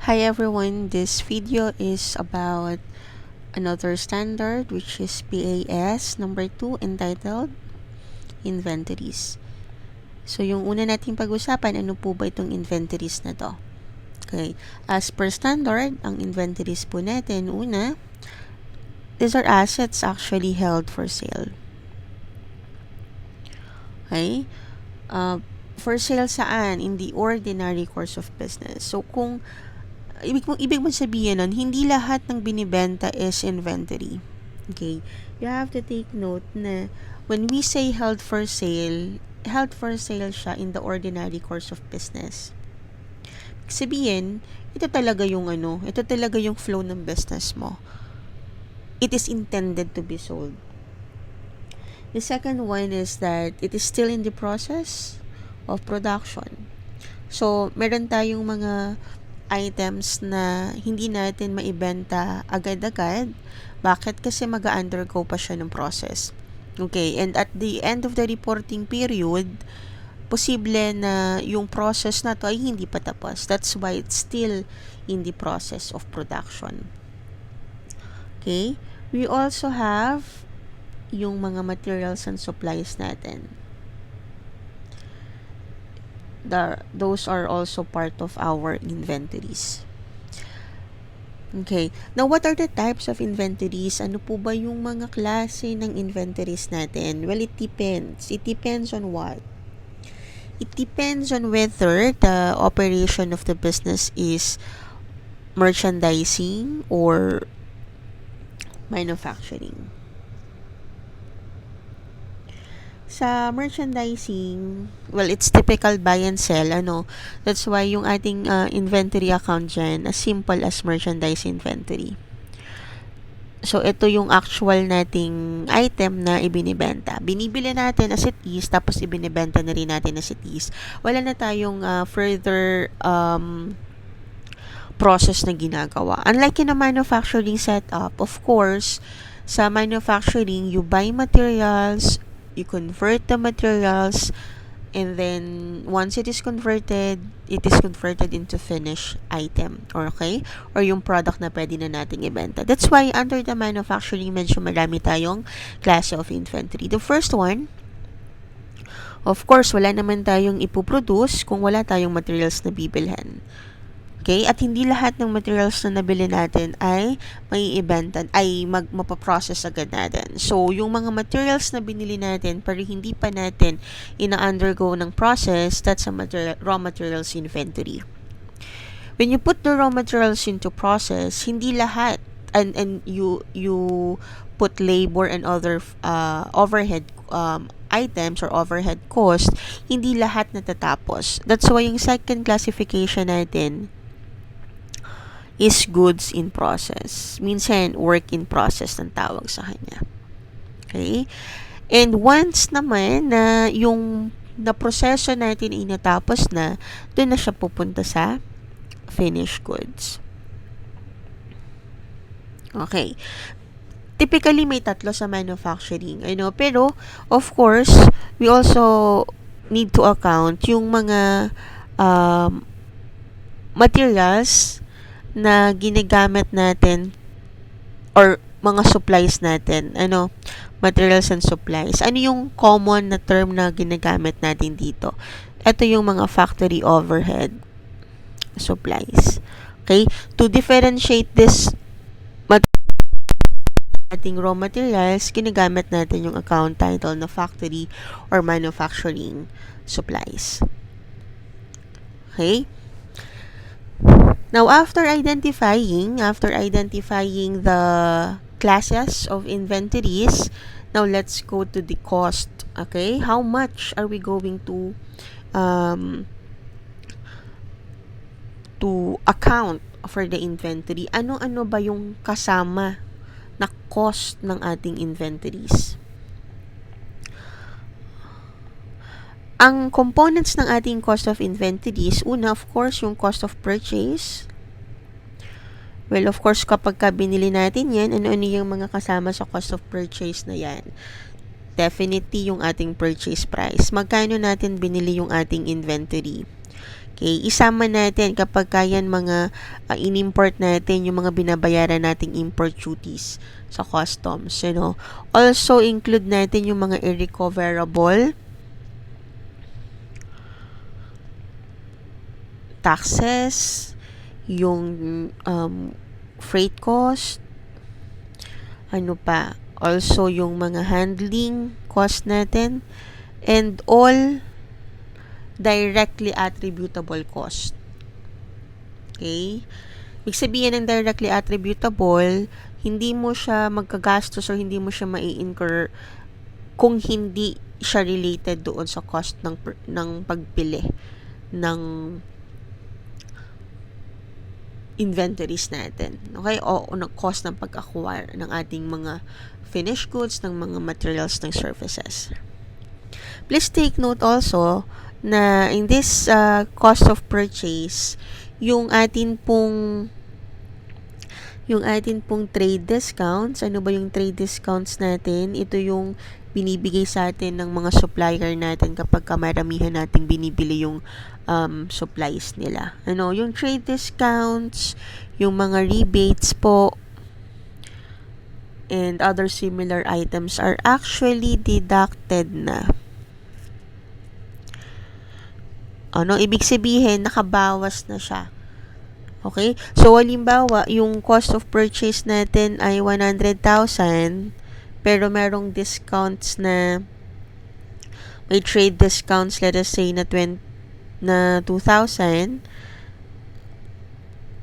Hi everyone, this video is about another standard which is PAS number 2 entitled Inventories. So yung una nating pag-usapan, ano po ba itong inventories na to? Okay, as per standard, ang inventories po natin, una, these are assets actually held for sale. Okay, for sale saan? In the ordinary course of business. So kung ibig mong sabihin nun, hindi lahat ng binibenta is inventory. Okay? You have to take note na when we say held for sale siya in the ordinary course of business. Sabihin, ito talaga yung flow ng business mo. It is intended to be sold. The second one is that it is still in the process of production. So, meron tayong mga items na hindi natin maibenta agad-agad. Bakit? Kasi mag-undergo pa siya ng process. Okay, and at the end of the reporting period, posible na yung process na to ay hindi pa tapos. That's why it's still in the process of production. Okay, we also have yung mga materials and supplies natin. Those are also part of our inventories. Okay. Now, what are the types of inventories? Ano po ba yung mga klase ng inventories natin? Well, it depends. It depends on what? It depends on whether the operation of the business is merchandising or manufacturing. Sa merchandising, well, it's typical buy and sell, That's why yung ating inventory account dyan, as simple as merchandise inventory. So, ito yung actual nating item na ibinibenta. Binibili natin as it is, tapos ibinibenta na rin natin as it is. Wala na tayong further process na ginagawa. Unlike in a manufacturing setup, of course, sa manufacturing, you buy materials, you convert the materials, and then once it is converted into finished item, or yung product na pwede na nating ibenta. That's why under the manufacturing, medyo marami tayong klase of inventory. The first one, of course, wala naman tayong ipoproduce kung wala tayong materials na bibilhan. Okay? At hindi lahat ng materials na nabili natin ay may ibenta, ay mapaprocess agad natin. So, yung mga materials na binili natin pero hindi pa natin ina-undergo ng process, that's a raw materials inventory. When you put the raw materials into process, hindi lahat, and you put labor and other overhead items or overhead cost, hindi lahat natatapos. That's why yung second classification natin is goods in process. Minsan, work in process ng tawag sa kanya. Okay? And once naman na yung naproseso natin ay natapos na, doon na siya pupunta sa finished goods. Okay. Typically, may tatlo sa manufacturing. Pero, of course, we also need to account yung mga materials na ginagamit natin or mga supplies natin. Materials and supplies. Ano yung common na term na ginagamit natin dito? Ito yung mga factory overhead supplies. Okay? To differentiate this ating raw materials, ginagamit natin yung account title na factory or manufacturing supplies. Okay? Now, after identifying the classes of inventories, now let's go to the cost. Okay? How much are we going to account for the inventory? Ano ba yung kasama na cost ng ating inventories? Ang components ng ating cost of inventories, una, of course, yung cost of purchase. Well, of course, kapag binili natin yan, ano-ano yung mga kasama sa cost of purchase na yan? Definitely yung ating purchase price. Magkano natin binili yung ating inventory? Okay, isama natin kapag kayan mga in-import natin yung mga binabayaran nating import duties sa customs, Also, include natin yung mga irrecoverable taxes, yung freight cost, also yung mga handling cost natin, and all directly attributable cost. Okay? Ibig sabihin ng directly attributable, hindi mo siya magkagastos or hindi mo siya mai-incur kung hindi siya related doon sa cost ng pagpili ng inventories natin. Okay? O ng cost ng pag-acquire ng ating mga finished goods, ng mga materials, ng services. Please take note also na in this cost of purchase, yung atin pong trade discounts. Ano ba yung trade discounts natin? Ito yung binibigay sa atin ng mga supplier natin kapag maramihan nating binibili yung supplies nila. Yung trade discounts, yung mga rebates po, and other similar items are actually deducted na. Ibig sabihin, nakabawas na siya. Okay? So, halimbawa, yung cost of purchase natin ay 100,000, pero merong discounts na, may trade discounts, let us say, na 2,000.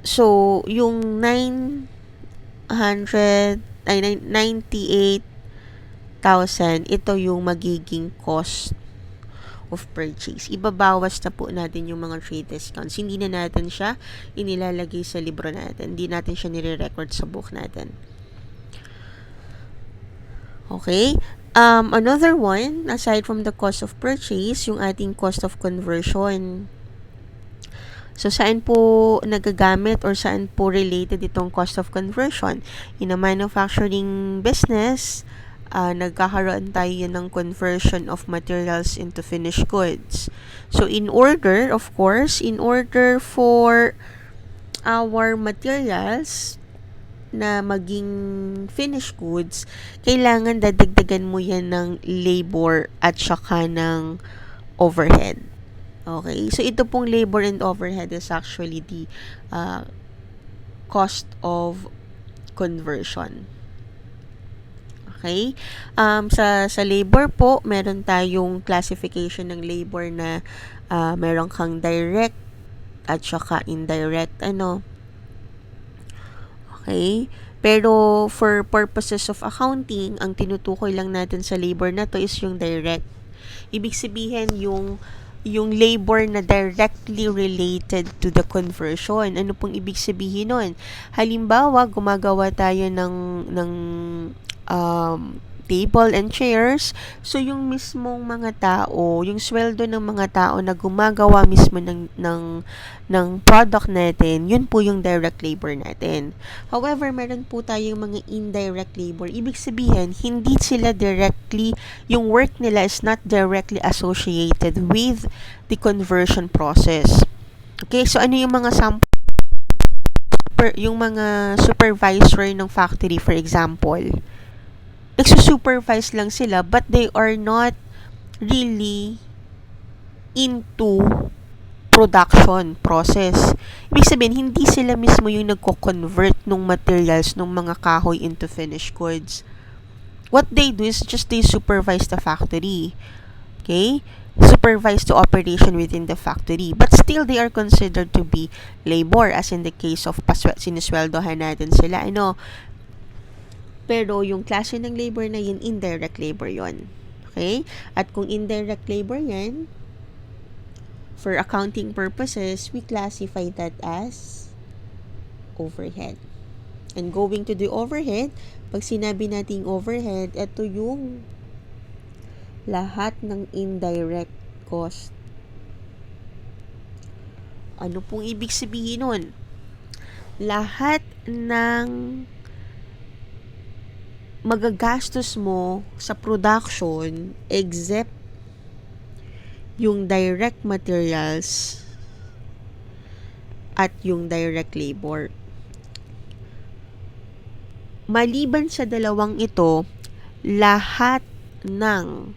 So, yung 98,000, ito yung magiging cost of purchase. Ibabawas na po natin yung mga trade discounts. Hindi na natin siya inilalagay sa libro natin. Hindi natin siya nire-record sa book natin. Okay? Another one, aside from the cost of purchase, yung ating cost of conversion. So, saan po nagagamit or saan po related itong cost of conversion? In a manufacturing business, nagkakaroon tayo ng conversion of materials into finished goods. So, in order for our materials na maging finished goods, kailangan dadagdagan mo yan ng labor at saka ng overhead. Okay? So, ito pong labor and overhead is actually the cost of conversion. Okay? Sa labor po, meron tayong classification ng labor na meron kang direct at saka indirect. Okay? Pero for purposes of accounting, ang tinutukoy lang natin sa labor na to is yung direct. Ibig sabihin yung labor na directly related to the conversion. Ano pong ibig sabihin nun? Halimbawa, gumagawa tayo ng table and chairs. So, yung mismong mga tao, yung sweldo ng mga tao na gumagawa mismo ng product natin, yun po yung direct labor natin. However, meron po tayong mga indirect labor. Ibig sabihin, hindi sila directly, yung work nila is not directly associated with the conversion process. Okay, so ano yung mga sample? Yung mga supervisor ng factory, for example, nagsusupervise lang sila but they are not really into production process. Ibig sabihin, hindi sila mismo yung nagko-convert ng materials ng mga kahoy into finished goods. What they do is just they supervise the factory. Okay? Supervise the operation within the factory. But still, they are considered to be labor, as in the case of sinisweldohan natin sila. Pero yung klase ng labor na yun, indirect labor yun. Okay? At kung indirect labor yan, for accounting purposes, we classify that as overhead. And going to the overhead, pag sinabi nating overhead, ito yung lahat ng indirect cost. Ano pong ibig sabihin nun? Lahat ng magagastos mo sa production except yung direct materials at yung direct labor. Maliban sa dalawang ito, lahat ng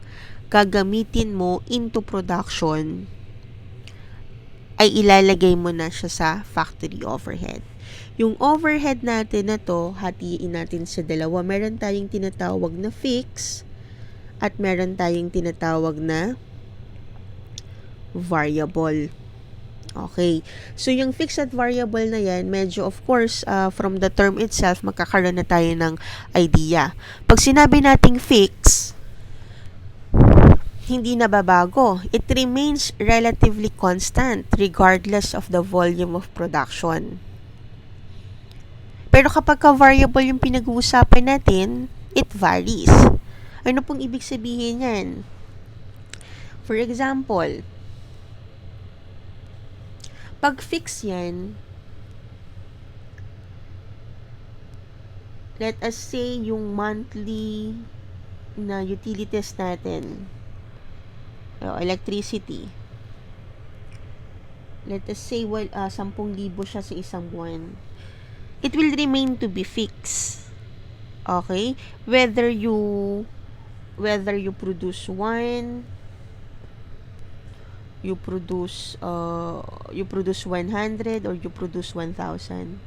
gagamitin mo into production ay ilalagay mo na siya sa factory overhead. Yung overhead natin na to, hatiin natin sa dalawa. Meron tayong tinatawag na fixed at meron tayong tinatawag na variable. Okay. So, yung fixed at variable na yan, medyo of course, from the term itself, magkakaroon na tayo ng idea. Pag sinabi nating fixed, hindi nababago. It remains relatively constant regardless of the volume of production. Pero kapag ka-variable yung pinag-uusapan natin, it varies. Ano pong ibig sabihin yan? For example, pag fix yan, let us say yung monthly na utilities natin, electricity, let us say 10,000 siya sa isang buwan, it will remain to be fixed. Okay? Whether you produce one, you produce 100 or you produce 1,000,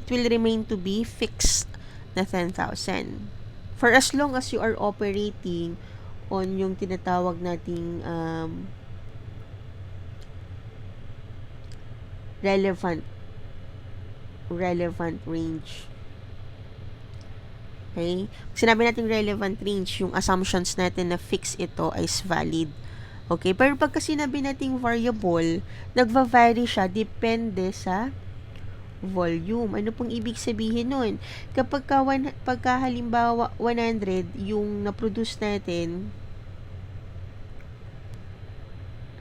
it will remain to be fixed na 10,000 for as long as you are operating on yung tinatawag nating relevant range. Okay? Sinabi natin relevant range, yung assumptions natin na fix ito is valid. Okay? Pero pagka sinabi natin variable, nagva-vary siya depende sa volume. Ano pong ibig sabihin nun? Pagka halimbawa 100 yung na-produce natin,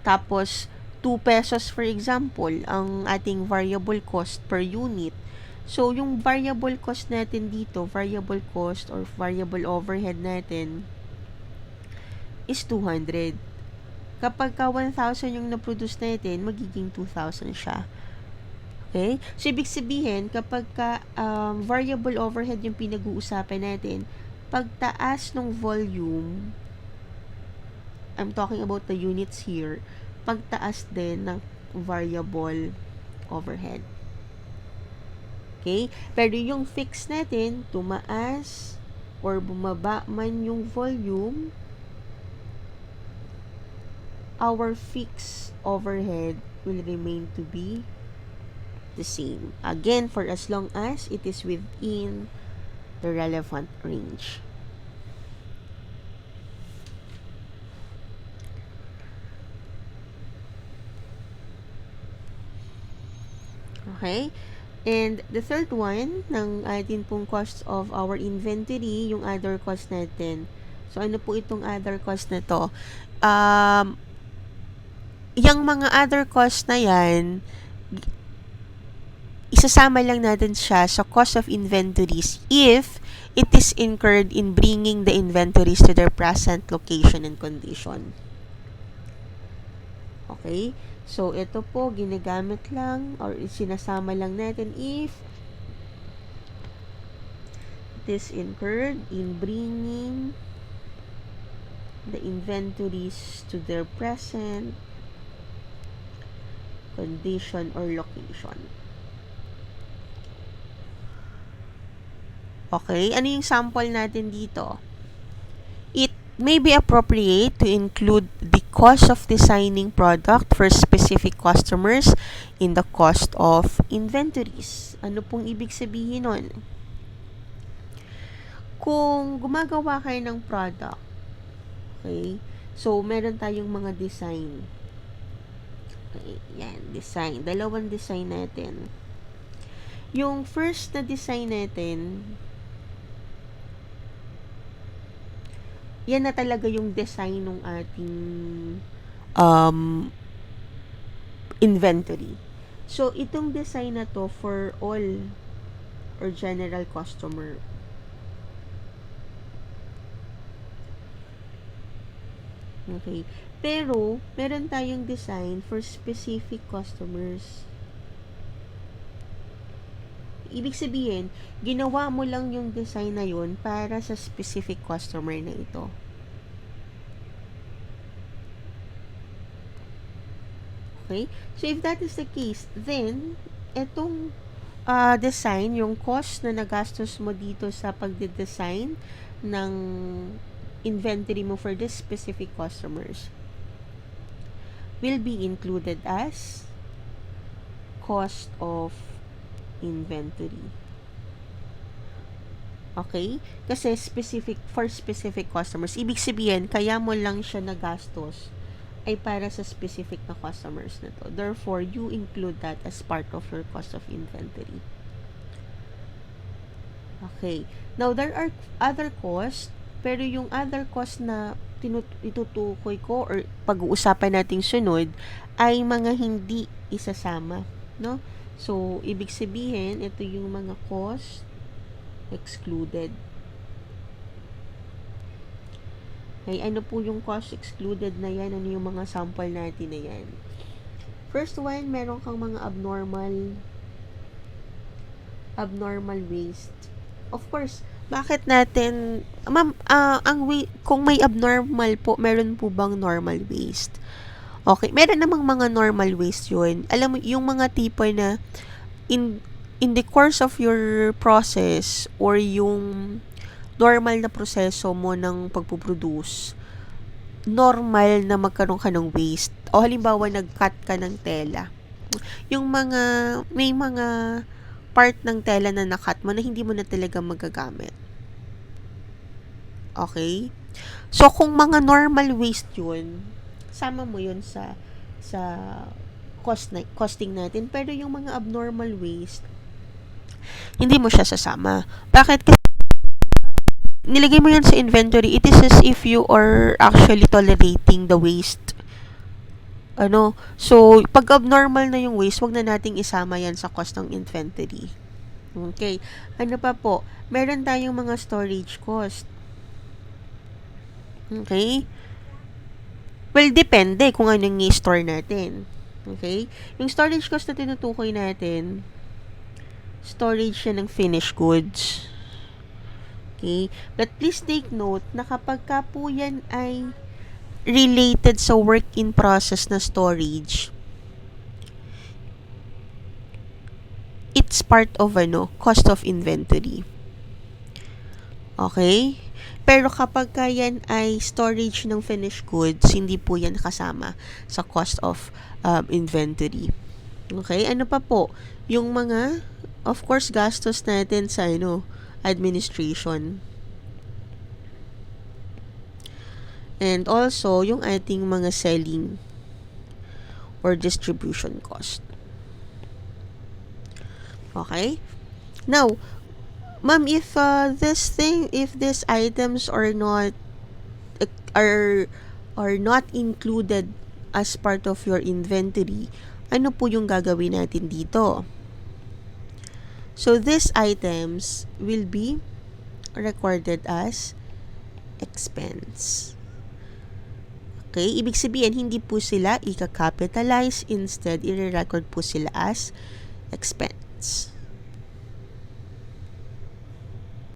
tapos 2 pesos for example, ang ating variable cost per unit. So, yung variable cost natin dito, variable cost or variable overhead natin is 200. Kapag ka 1,000 yung na-produce natin, magiging 2,000 siya. Okay? So, ibig sabihin, kapag ka variable overhead yung pinag-uusapan natin, pagtaas ng volume, I'm talking about the units here, pagtaas din ng variable overhead. Okay? Pero yung fix natin, tumaas or bumaba man yung volume, our fixed overhead will remain to be the same. Again, for as long as it is within the relevant range. Okay? And the third one, ng atin pong cost of our inventory, yung other cost natin. So, ano po itong other cost na to? Yung mga other cost na yan, isasama lang natin siya sa cost of inventories if it is incurred in bringing the inventories to their present location and condition. Okay? So, ito po, ginagamit lang or sinasama lang natin if it is incurred in bringing the inventories to their present condition or location. Okay? Ano yung sample natin dito? It may be appropriate to include the cost of designing product for specific customers in the cost of inventories. Ano pong ibig sabihin nun? Kung gumagawa kayo ng product, okay, so meron tayong mga design. Okay, yan, design. Dalawang design natin. Yung first na design natin, yan na talaga yung design ng ating inventory. So, itong design na to for all or general customer. Okay. Pero, meron tayong design for specific customers. ibig sabihin, ginawa mo lang yung design na yun para sa specific customer na ito. Okay? So, if that is the case, then, etong design, yung cost na nagastos mo dito sa pagde-design ng inventory mo for this specific customers will be included as cost of inventory. Okay? Kasi for specific customers. Ibig sabihin, kaya mo lang siya nagastos ay para sa specific na customers na to. Therefore, you include that as part of your cost of inventory. Okay. Now, there are other costs, pero yung other cost na itutukoy ko or pag-uusapan nating sunod ay mga hindi isasama, no? So, ibig sabihin, ito yung mga cost excluded. Okay, ano po yung cost excluded na yan? Ano yung mga sample natin na yan? First one, meron kang mga abnormal waste. Of course, bakit natin, ma'am, kung may abnormal po, meron po bang normal waste? Okay, meron namang mga normal waste yun. Alam mo, yung mga tipo na in the course of your process or yung normal na proseso mo ng pagpuproduce, normal na magkaroon ka ng waste. O halimbawa, nag-cut ka ng tela. May mga part ng tela na nakat mo na hindi mo na talaga magagamit. Okay? So, kung mga normal waste yun, sama mo yun sa costing natin. Pero yung mga abnormal waste, hindi mo siya sasama. Bakit? Kasi nilagay mo yan sa inventory, it is as if you are actually tolerating the waste. So, pag abnormal na yung waste, wag na nating isama yan sa cost ng inventory. Okay. Ano pa po? Meron tayong mga storage cost. Okay? Well, depende kung ano yung i-store natin. Okay? Yung storage cost na tinutukoy natin, storage siya ng finished goods. Okay? But please take note na kapag ka po yan ay related sa work in process na storage, it's part of cost of inventory. Okay? Pero kapag yan ay storage ng finished goods, hindi po yan kasama sa cost of inventory. Okay? Ano pa po? Yung mga, of course, gastos natin sa administration. And also, yung ating mga selling or distribution cost. Okay? Now, ma'am, if these items are not included as part of your inventory, ano po yung gagawin natin dito? So, these items will be recorded as expense. Okay? Ibig sabihin, hindi po sila i-capitalize. Instead, i-record po sila as expense.